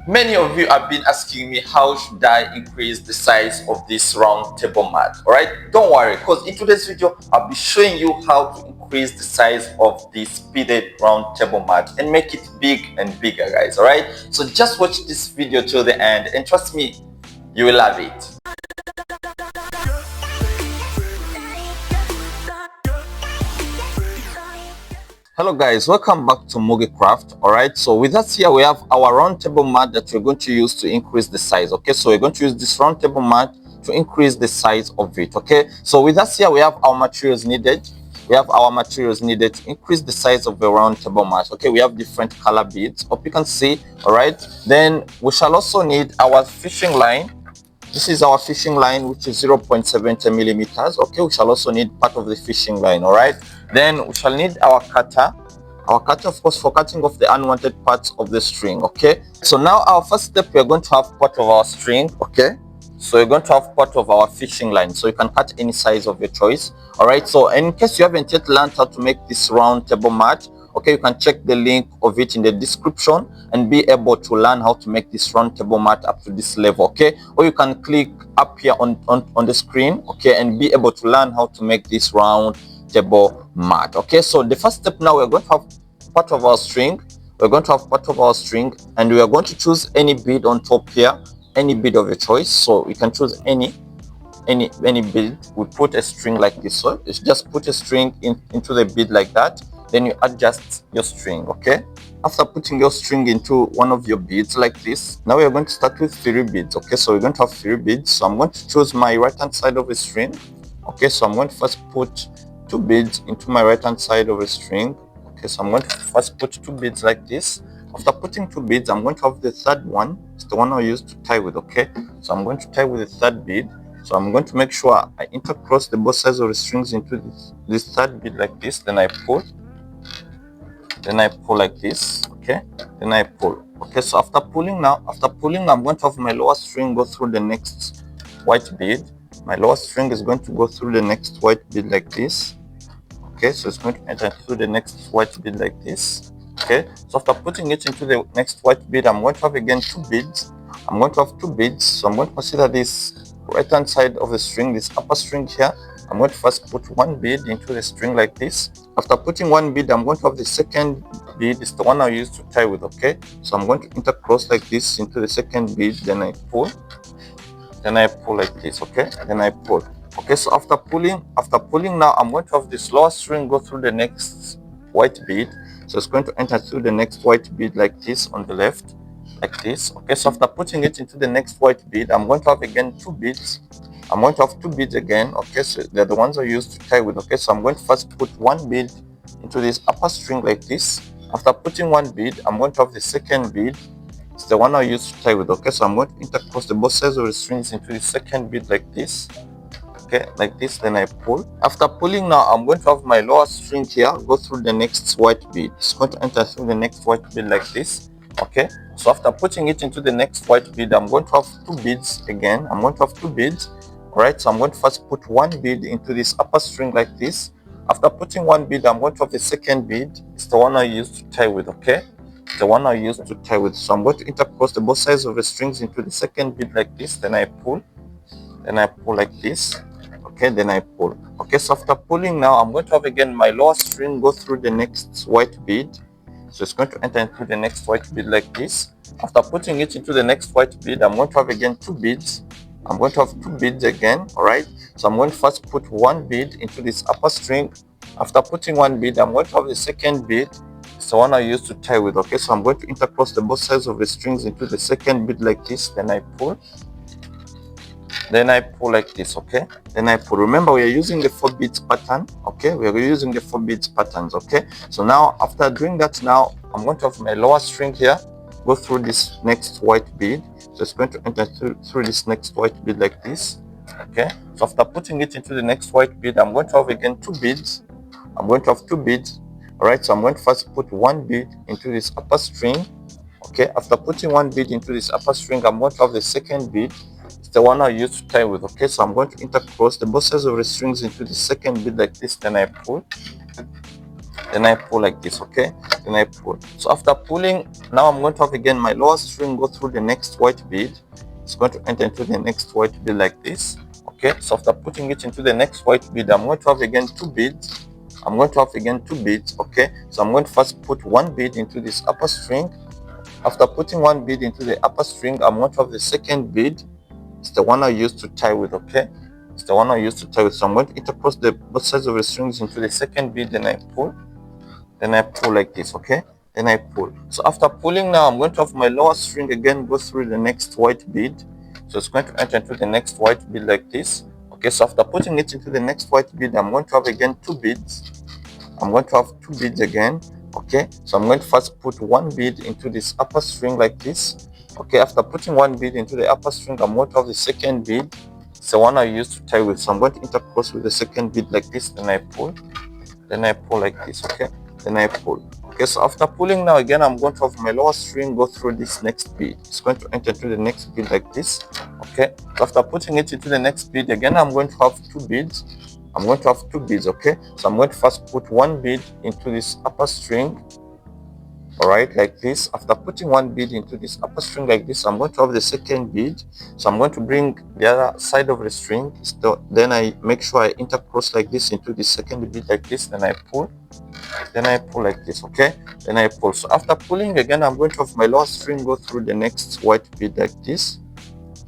Many of you have been asking me how should I increase the size of this round table mat. Alright, don't worry, because in today's video I'll be showing you how to increase the size of this beaded round table mat and make it big and bigger, guys. Alright, so just watch this video till the end and trust me, you will love it. Hello guys, welcome back to Mugi Craft. Alright, so with us here we have our round table mat that we're going to use to increase the size. Okay, so we're going to use this round table mat to increase the size of it. Okay, so with us here we have our materials needed. We have our materials needed to increase the size of the round table mat. Okay, we have different color beads, hope you can see. Alright, then we shall also need our fishing line. This is our fishing line, which is 0.70 millimeters. Okay, we shall also need part of the fishing line. All right, then we shall need our cutter. Our cutter, of course, for cutting off the unwanted parts of the string. Okay, so now our first step, we are going to have part of our string. Okay, so you're going to have part of our fishing line, so you can cut any size of your choice. All right, so in case you haven't yet learned how to make this round table mat, okay, you can check the link of it in the description and be able to learn how to make this round table mat up to this level. Okay, or you can click up here on the screen, okay, and be able to learn how to make this round table mat. Okay, so the first step, now we're going to have part of our string. We're going to have part of our string, and we are going to choose any bead on top here, any bead of your choice. So you can choose any bead. We put a string like this. So you just put a string into the bead like that, then you adjust your string. Okay, after putting your string into one of your beads like this, now we are going to start with 3 beads. Okay, so we're going to have 3 beads. So I'm going to choose my right hand side of the string. Okay, so I'm going to first put 2 beads into my right hand side of the string. Okay, so I'm going to first put 2 beads like this. After putting 2 beads, I'm going to have the third one. It's the one I used to tie with. Okay, so I'm going to tie with the third bead. So I'm going to make sure I intercross the both sides of the strings into this third bead like this. Then I pull like this. Okay, then I pull. Okay, so after pulling, I'm going to have my lower string go through the next white bead. My lower string is going to go through the next white bead like this. Okay, so it's going to enter through the next white bead like this. Okay, so after putting it into the next white bead, I'm going to have again 2 beads. I'm going to have 2 beads. So I'm going to consider this right hand side of the string, this upper string here. I'm going to first put 1 bead into the string like this. After putting 1 bead, I'm going to have the second bead. It's the one I used to tie with. Okay, so I'm going to intercross like this into the second bead. Then I pull like this. Okay, then I pull. Okay, so after pulling now, I'm going to have this lower string go through the next white bead. So it's going to enter through the next white bead like this on the left, like this. Okay, so after putting it into the next white bead, I'm going to have again 2 beads. I'm going to have 2 beads again. Okay, so they're the ones I used to tie with. Okay, so I'm going to first put 1 bead into this upper string like this. After putting 1 bead, I'm going to have the second bead. It's the one I used to tie with. Okay, so I'm going to intercross the both sides of the strings into the second bead like this. Okay, like this. Then I pull. After pulling now, I'm going to have my lower string here go through the next white bead. It's going to enter through the next white bead like this. Okay, so after putting it into the next white bead, I'm going to have 2 beads again. I'm going to have 2 beads. Alright, so I'm going to first put 1 bead into this upper string like this. After putting 1 bead, I'm going to have the second bead. It's the one I used to tie with. Okay, the one I used to tie with. So I'm going to intercross the both sides of the strings into the second bead like this. Then I pull like this. Okay, then I pull. Okay, so after pulling now, I'm going to have again my lower string go through the next white bead. So it's going to enter into the next white bead like this. After putting it into the next white bead, I'm going to have again 2 beads. I'm going to have 2 beads again. All right, so I'm going to first put 1 bead into this upper string. After putting 1 bead, I'm going to have the second bead. It's the one I used to tie with. Okay, so I'm going to intercross the both sides of the strings into the second bead like this. Then I pull like this. Okay, then I pull. Remember, we are using the 4 beads pattern. Okay, we are using the 4 beads patterns. Okay, so now after doing that, now I'm going to have my lower string here go through this next white bead. So it's going to enter through this next white bead like this. Okay, so after putting it into the next white bead, I'm going to have again 2 beads. I'm going to have 2 beads. All right, so I'm going to first put 1 bead into this upper string. Okay, after putting 1 bead into this upper string, I'm going to have the second bead. It's the one I used to tie with. Okay, so I'm going to intercross the both sides of the strings into the second bead like this. Then I pull then I pull like this, okay, then I pull. So after pulling, now I'm going to have again my lower string go through the next white bead. It's going to enter into the next white bead like this, okay. So after putting it into the next white bead, I'm going to have again two beads. I'm going to have again two beads, okay. So I'm going to first put one bead into this upper string. After putting one bead into the upper string, I'm going to have the second bead. It's the one I used to tie with, okay. It's the one I used to tie with. So I'm going to intercross the both sides of the strings into the second bead, then I pull. Then I pull like this, okay. Then I pull. So after pulling now, I'm going to have my lower string again go through the next white bead. So it's going to enter into the next white bead like this. Okay, so after putting it into the next white bead, I'm going to have again two beads. I'm going to have two beads again. Okay, so I'm going to first put one bead into this upper string like this. Okay, after putting one bead into the upper string, I'm going to have the second bead. It's the one I used to tie with. So I'm going to intercross with the second bead like this. Then I pull. Then I pull like this. Okay, then I pull. Okay, so after pulling now again, I'm going to have my lower string go through this next bead. It's going to enter into the next bead like this. Okay, so after putting it into the next bead again, I'm going to have two beads. I'm going to have two beads, okay. So I'm going to first put one bead into this upper string, all right, like this. After putting one bead into this upper string like this, I'm going to have the second bead. So I'm going to bring the other side of the string. Then I make sure I intercross like this into the second bead like this. Then I pull. Then I pull like this, okay. Then I pull. So after pulling again, I'm going to have my lower string go through the next white bead like this.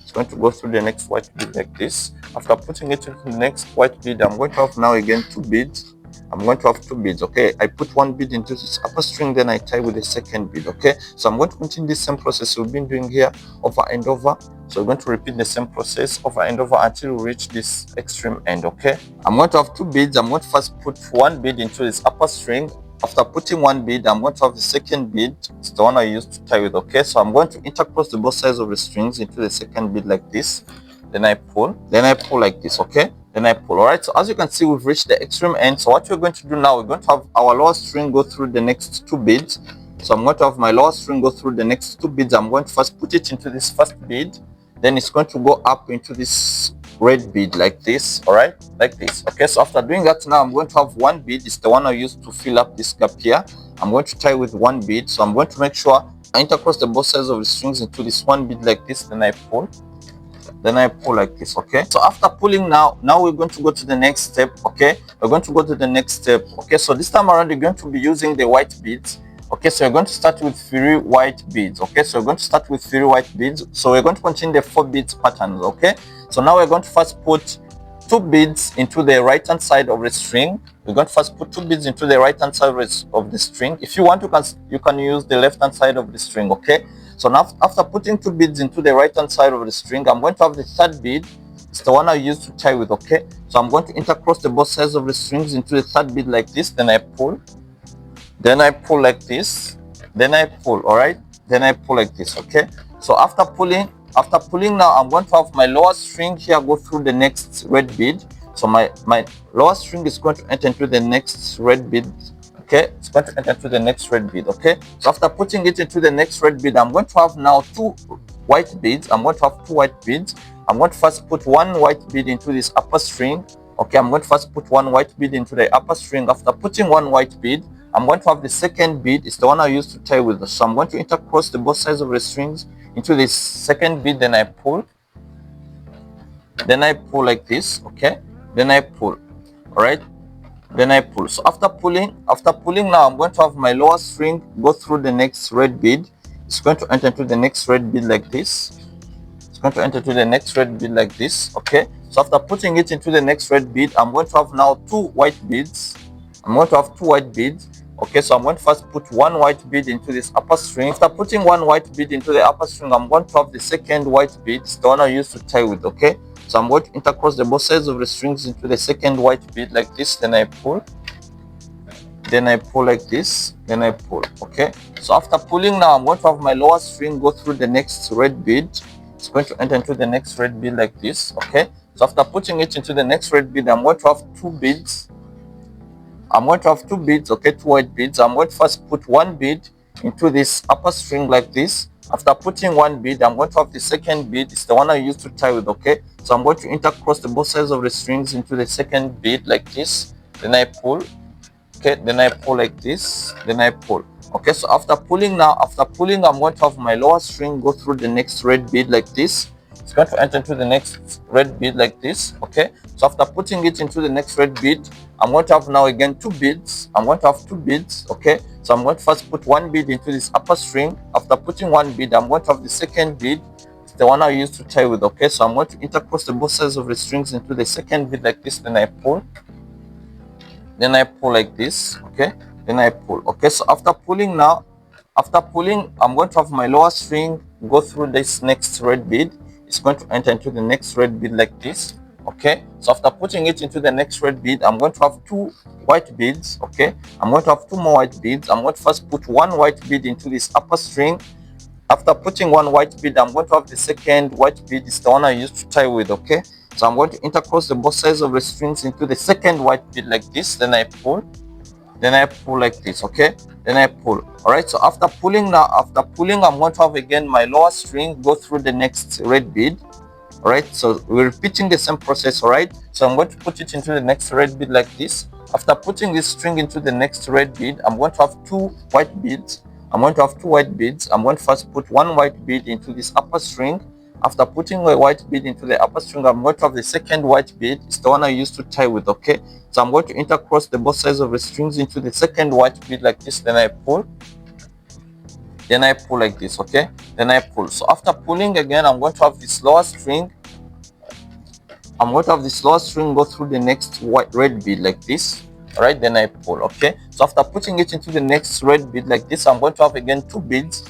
It's going to go through the next white bead like this. After putting it into the next white bead, I'm going to have now again two beads. I'm going to have two beads, okay. I put one bead into this upper string, then I tie with the second bead, okay. So I'm going to continue the same process we've been doing here, over and over. So we're going to repeat the same process over and over until we reach this extreme end, okay. I'm going to have two beads. I'm going to first put one bead into this upper string. After putting one bead, I'm going to have the second bead. It's the one I used to tie with, okay. So I'm going to intercross the both sides of the strings into the second bead like this. Then I pull like this, okay. Then I pull. All right, so as you can see, we've reached the extreme end. So what we're going to do now, we're going to have our lower string go through the next two beads. So I'm going to have my lower string go through the next two beads. I'm going to first put it into this first bead, then it's going to go up into this red bead like this, all right, like this, okay. So after doing that, now I'm going to have one bead. It's the one I used to fill up this gap here. I'm going to tie with one bead. So I'm going to make sure I intercross the both sides of the strings into this one bead like this. Then I pull. Then I pull like this, okay. So after pulling now we're going to go to the next step, okay. We're going to go to the next step, okay. So this time around, you're going to be using the white beads, okay. So you're going to start with 3 white beads, okay. So we're going to start with 3 white beads. So we're going to continue the 4 beads patterns, okay. So now we're going to first put 2 beads into the right hand side of the string. We're going to first put 2 beads into the right hand side of the string. If you want, you can use the left hand side of the string, okay. So now after putting 2 beads into the right hand side of the string, I'm going to have the third bead. It's the one I used to tie with, okay. So I'm going to intercross the both sides of the strings into the third bead like this. Then I pull. Then I pull like this. Then I pull, all right. Then I pull like this, okay. So after pulling now, I'm going to have my lower string here go through the next red bead. So my lower string is going to enter into the next red bead, okay. It's going to enter into the next red bead, okay. So after putting it into the next red bead, I'm going to have now 2 white beads. I'm going to have 2 white beads. I'm going to first put 1 white bead into this upper string, okay. I'm going to first put 1 white bead into the upper string. After putting 1 white bead, I'm going to have the second bead. It's the one I used to tie with. So I'm going to intercross the both sides of the strings into this second bead. Then I pull. Then I pull like this, okay. Then I pull, all right. Then I pull. So after pulling now, I'm going to have my lower string go through the next red bead. It's going to enter into the next red bead like this. It's going to enter into the next red bead like this, okay. So after putting it into the next red bead, I'm going to have now 2 white beads. I'm going to have 2 white beads, okay. So I'm going to first put 1 white bead into this upper string. After putting 1 white bead into the upper string, I'm going to have the second white bead. It's the one I used to tie with, okay. So I'm going to intercross the both sides of the strings into the second white bead like this. Then I pull. Then I pull like this. Then I pull, okay. So after pulling now, I'm going to have my lower string go through the next red bead. It's going to enter into the next red bead like this, okay. So after putting it into the next red bead, I'm going to have 2 beads. I'm going to have 2 beads, okay, 2 white beads. I'm going to first put 1 bead into this upper string like this. After putting 1 bead, I'm going to have the second bead. It's the one I used to tie with, okay. So I'm going to intercross the both sides of the strings into the second bead like this. Then I pull. Okay, then I pull like this, then I pull. Okay, so after pulling now, I'm going to have my lower string go through the next red bead like this. It's going to enter into the next red bead like this. Okay, so after putting it into the next red bead, I'm going to have now again two beads. I'm going to have two beads. Okay, so I'm going to first put one bead into this upper string. After putting one bead, I'm going to have the second bead. It's the one I used to tie with. Okay, so I'm going to intercross the both sides of the strings into the second bead like this. Then I pull. Then I pull like this. Okay, then I pull. Okay, so after pulling now, I'm going to have my lower string go through this next red bead. It's going to enter into the next red bead like this. Okay, so after putting it into the next red bead, I'm going to have two white beads. Okay, I'm going to have two more white beads. I'm going to first put one white bead into this upper string. After putting one white bead, I'm going to have the second white bead. It's the one I used to tie with. Okay, so I'm going to intercross the both sides of the strings into the second white bead like this. Then I pull. Then I pull like this. Okay, then I pull. All right, so after pulling now, I'm going to have again my lower string go through the next red bead. All right, so we're repeating the same process. All right, so I'm going to put it into the next red bead like this. After putting this string into the next red bead, I'm going to have two white beads. I'm going to first put one white bead into this upper string. After putting a white bead into the upper string, I'm going to have the second white bead. It's the one I used to tie with. Okay, so I'm going to intercross the both sides of the strings into the second white bead like this. Then I pull. Then I pull like this. Okay, then I pull. So after pulling again, I'm going to have this lower string. Go through the next red bead like this. All right, then I pull. Okay, so after putting it into the next red bead like this, I'm going to have again two beads.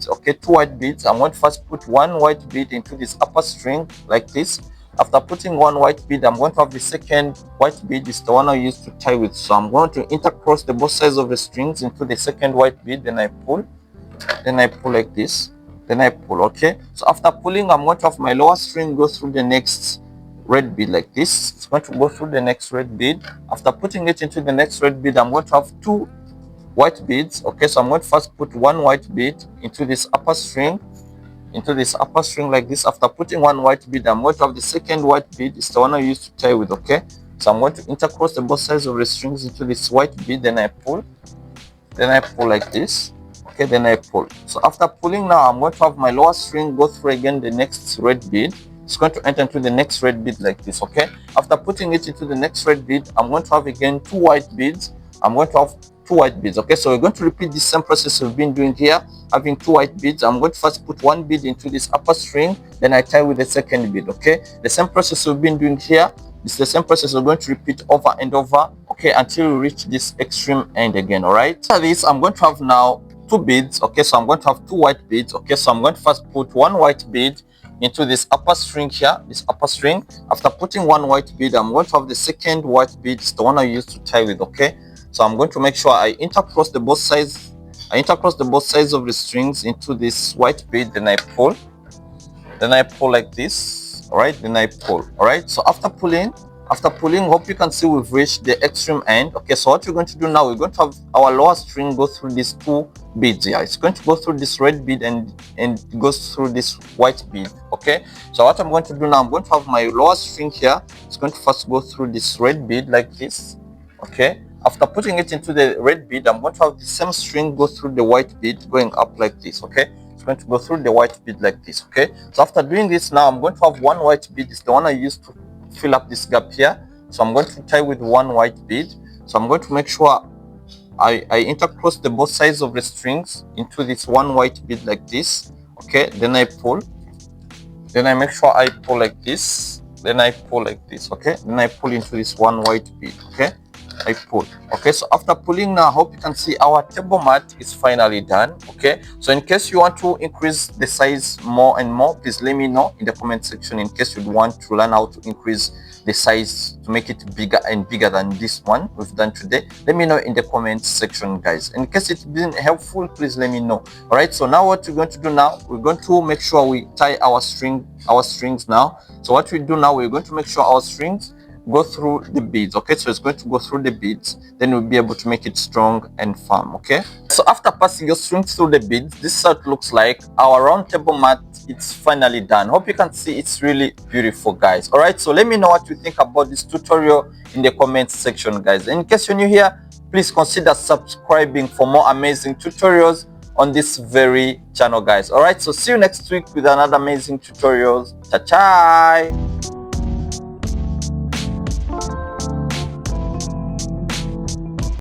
Okay, two white beads. I'm going to first put one white bead into this upper string like this. After putting one white bead, I'm going to have the second white bead. Is the one I used to tie with. So I'm going to intercross the both sides of the strings into the second white bead. Then I pull. Then I pull like this. Then I pull. Okay, so after pulling, I'm going to have my lower string go through the next red bead like this. It's going to go through the next red bead. After putting it into the next red bead, I'm going to have two white beads. Okay, so I'm going to first put one white bead into this upper string like this. After putting one white bead, I'm going to have the second white bead. It's the one I used to tie with. Okay, so I'm going to intercross the both sides of the strings into this white bead. Then I pull like this. Okay, then I pull. So after pulling now, I'm going to have my lower string go through again the next red bead. It's going to enter into the next red bead like this. Okay, after putting it into the next red bead, I'm going to have again two white beads. Okay, so we're going to repeat the same process we've been doing here, having two white beads. I'm going to first put one bead into this upper string, then I tie with the second bead. Okay, the same process we've been doing here. It's the same process we're going to repeat over and over, okay, until we reach this extreme end again. All right, after this, I'm going to have now two beads. Okay, so I'm going to have two white beads. Okay, so I'm going to first put one white bead into this upper string here, this upper string. After putting one white bead, I'm going to have the second white bead. It's the one I used to tie with. Okay, so I'm going to make sure I intercross the both sides of the strings into this white bead. Then I pull like this. All right, then I pull. All right, so after pulling, hope you can see we've reached the extreme end. Okay, so what we're going to do now, we're going to have our lower string go through these two beads here. It's going to go through this red bead and it goes through this white bead. Okay, so what I'm going to do now, I'm going to have my lower string here. It's going to first go through this red bead like this. Okay, after putting it into the red bead, I'm going to have the same string go through the white bead going up like this. Okay, it's going to go through the white bead like this. Okay, so after doing this now, I'm going to have one white bead. It's the one I used to fill up this gap here. So I'm going to tie with one white bead. So I'm going to make sure I intercross the both sides of the strings into this one white bead like this. Okay, then I pull. Then I make sure I pull like this. Then I pull like this. Okay, then I pull into this one white bead. Okay, I pull. Okay, so after pulling now, I hope you can see our table mat is finally done. Okay, so in case you want to increase the size more and more, please let me know in the comment section. In case you want to learn how to increase the size to make it bigger and bigger than this one we've done today, let me know in the comment section, guys. In case it's been helpful, please let me know. All right, so now what we're going to do now, we're going to make sure we tie our strings now. So what we do now, we're going to make sure our strings go through the beads. Okay, so it's going to go through the beads, then we'll be able to make it strong and firm. Okay, so after passing your string through the beads, this is how it looks like. Our round table mat, it's finally done. Hope you can see it's really beautiful, guys. All right, so let me know what you think about this tutorial in the comments section, guys. In case you're new here, please consider subscribing for more amazing tutorials on this very channel, guys. All right, so see you next week with another amazing tutorials. Ciao, ciao.